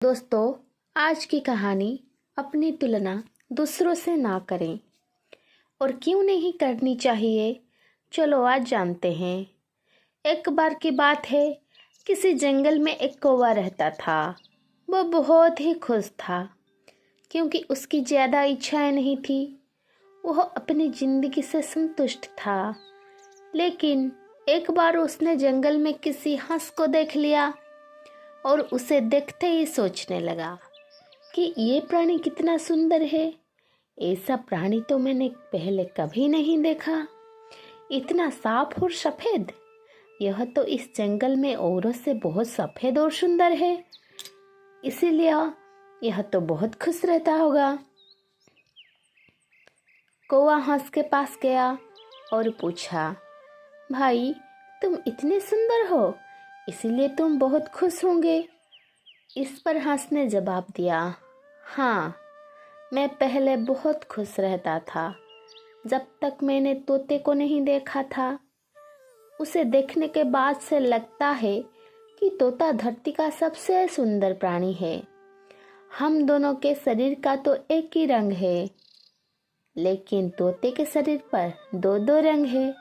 दोस्तों, आज की कहानी अपनी तुलना दूसरों से ना करें और क्यों नहीं करनी चाहिए। चलो आज जानते हैं। एक बार की बात है, किसी जंगल में एक कौवा रहता था। वो बहुत ही खुश था क्योंकि उसकी ज़्यादा इच्छाएं नहीं थी। वह अपनी ज़िंदगी से संतुष्ट था। लेकिन एक बार उसने जंगल में किसी हंस को देख लिया और उसे देखते ही सोचने लगा कि ये प्राणी कितना सुंदर है। ऐसा प्राणी तो मैंने पहले कभी नहीं देखा। इतना साफ और सफेद। यह तो इस जंगल में औरों से बहुत सफेद और सुंदर है, इसीलिए यह तो बहुत खुश रहता होगा। कौवा हंस के पास गया और पूछा, भाई तुम इतने सुंदर हो, इसीलिए तुम बहुत खुश होंगे। इस पर हंस ने जवाब दिया, हाँ, मैं पहले बहुत खुश रहता था जब तक मैंने तोते को नहीं देखा था। उसे देखने के बाद से लगता है कि तोता धरती का सबसे सुंदर प्राणी है। हम दोनों के शरीर का तो एक ही रंग है, लेकिन तोते के शरीर पर दो दो रंग है।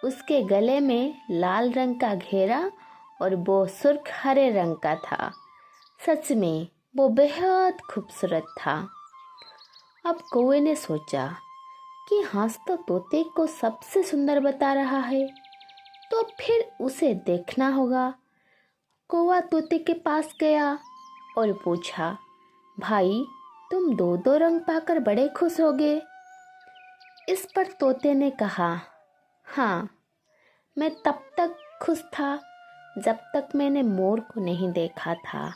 उसके गले में लाल रंग का घेरा और वो सुर्ख हरे रंग का था। सच में वो बेहद खूबसूरत था। अब कौवे ने सोचा कि हंस तो तोते को सबसे सुंदर बता रहा है, तो फिर उसे देखना होगा। कौवा तोते के पास गया और पूछा, भाई तुम दो दो रंग पाकर बड़े खुश होगे। इस पर तोते ने कहा, हाँ, मैं तब तक खुश था जब तक मैंने मोर को नहीं देखा था।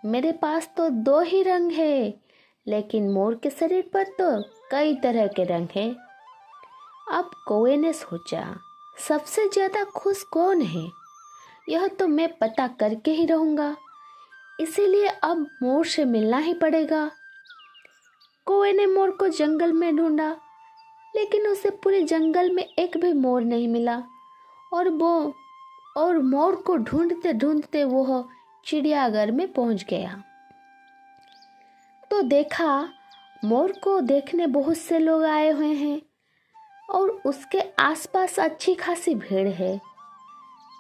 मेरे पास तो दो ही रंग है, लेकिन मोर के शरीर पर तो कई तरह के रंग हैं। अब कौवे ने सोचा, सबसे ज्यादा खुश कौन है, यह तो मैं पता करके ही रहूंगा। इसीलिए अब मोर से मिलना ही पड़ेगा। कौवे ने मोर को जंगल में ढूंढा, लेकिन उसे पूरे जंगल में एक भी मोर नहीं मिला। और मोर को ढूंढते ढूंढते वह चिड़ियाघर में पहुंच गया। तो देखा, मोर को देखने बहुत से लोग आए हुए हैं और उसके आसपास अच्छी खासी भीड़ है।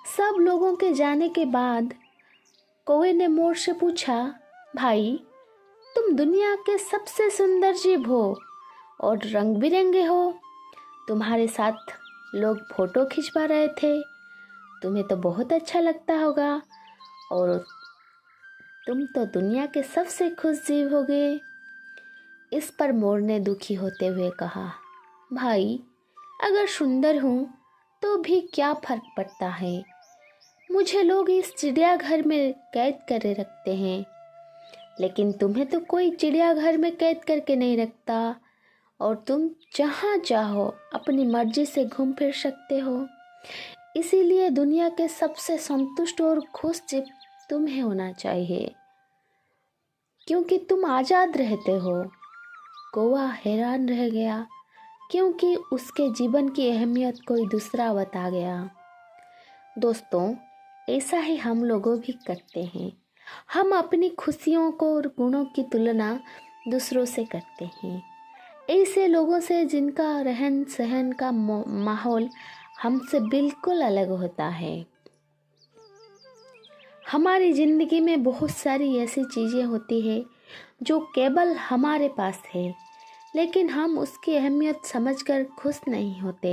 सब लोगों के जाने के बाद कौवे ने मोर से पूछा, भाई तुम दुनिया के सबसे सुंदर जीव हो और रंग बिरंगे हो। तुम्हारे साथ लोग फोटो खिंचवा रहे थे, तुम्हें तो बहुत अच्छा लगता होगा और तुम तो दुनिया के सबसे खुश जीव हो गए। इस पर मोर ने दुखी होते हुए कहा, भाई अगर सुंदर हूँ तो भी क्या फर्क पड़ता है। मुझे लोग इस चिड़ियाघर में कैद करे रखते हैं, लेकिन तुम्हें तो कोई चिड़ियाघर में कैद करके नहीं रखता और तुम जहाँ चाहो अपनी मर्जी से घूम फिर सकते हो। इसीलिए दुनिया के सबसे संतुष्ट और खुश जीव तुम्हें होना चाहिए, क्योंकि तुम आज़ाद रहते हो। कौवा हैरान रह गया क्योंकि उसके जीवन की अहमियत कोई दूसरा बता गया। दोस्तों, ऐसा ही हम लोगों भी करते हैं। हम अपनी खुशियों को और गुणों की तुलना दूसरों से करते हैं, ऐसे लोगों से जिनका रहन सहन का माहौल हमसे बिल्कुल अलग होता है। हमारी ज़िंदगी में बहुत सारी ऐसी चीज़ें होती हैं जो केवल हमारे पास है, लेकिन हम उसकी अहमियत समझकर खुश नहीं होते।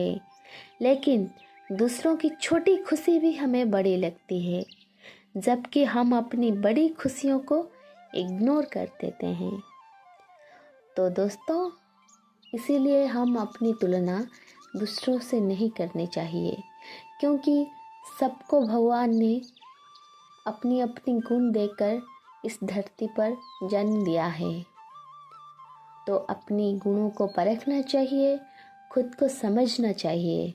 लेकिन दूसरों की छोटी खुशी भी हमें बड़ी लगती है, जबकि हम अपनी बड़ी खुशियों को इग्नोर कर देते हैं। तो दोस्तों, इसीलिए हम अपनी तुलना दूसरों से नहीं करनी चाहिए, क्योंकि सबको भगवान ने अपनी अपनी गुण देकर इस धरती पर जन्म दिया है। तो अपनी गुणों को परखना चाहिए, खुद को समझना चाहिए।